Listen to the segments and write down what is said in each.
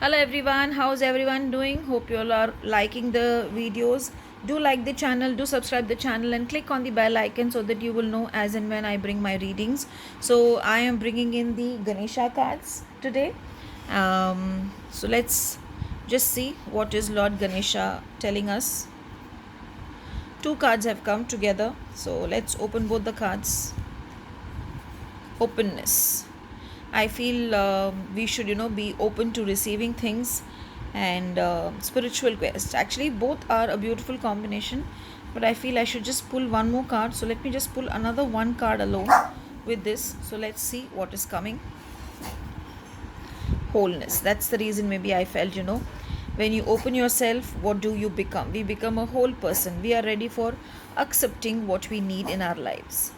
Hello everyone, how's everyone doing? Hope you all are liking the videos. Do like the channel, do subscribe the channel and click on the bell icon so that you will know as and when I bring my readings. So I am bringing in the Ganesha cards today. So let's just see what is Lord Ganesha telling us. Two cards have come together. So let's open both the cards. Openness. I feel we should, be open to receiving things and spiritual quest. Actually, both are a beautiful combination, but I feel I should just pull one more card. So let me just pull another one card alone with this. So let's see what is coming. Wholeness. That's the reason maybe I felt, when you open yourself, what do you become? We become a whole person. We are ready for accepting what we need in our lives.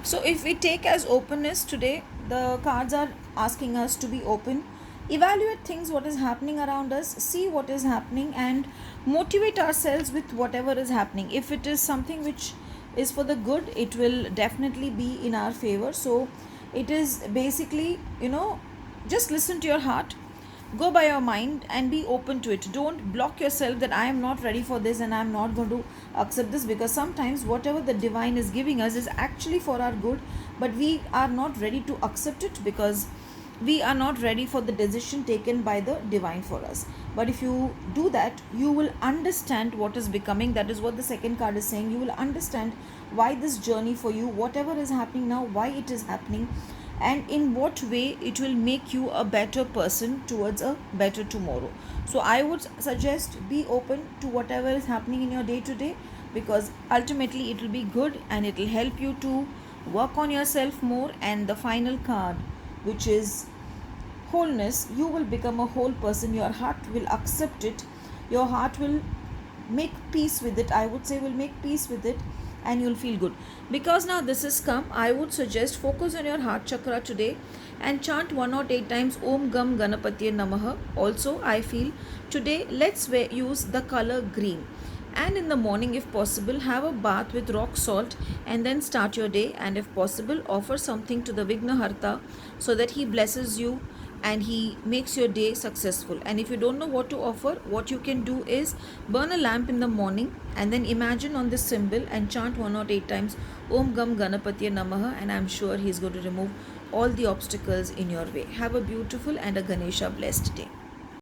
So, if we take as openness today, the cards are asking us to be open, evaluate things, what is happening around us, see what is happening, and motivate ourselves with whatever is happening. If it is something which is for the good, it will definitely be in our favor. So, it is basically, just listen to your heart, go by your mind and be open to it. Don't block yourself that I am not ready for this and I am not going to accept this, because sometimes whatever the divine is giving us is actually for our good, but we are not ready to accept it because we are not ready for the decision taken by the divine for us. But if you do that, you will understand what is becoming. That is what the second card is saying. You will understand why this journey for you, whatever is happening now, why it is happening, and in what way it will make you a better person towards a better tomorrow. So I would suggest be open to whatever is happening in your day to day, because ultimately it will be good and it will help you to work on yourself more. And the final card, which is wholeness, you will become a whole person. Your heart will accept it, your heart will make peace with it. I would say will make peace with it, and you'll feel good. Because now this has come, I would suggest focus on your heart chakra today and chant 108 times Om Gam Ganapatiye Namaha. Also, I feel today let's use the color green. And in the morning, if possible, have a bath with rock salt and then start your day. And if possible, offer something to the Vignaharta so that he blesses you and he makes your day successful. And if you don't know what to offer, what you can do is burn a lamp in the morning and then imagine on this symbol and chant 108 times Om Gam Ganapatiye Namaha, and I'm sure he's going to remove all the obstacles in your way. Have a beautiful and a Ganesha blessed day.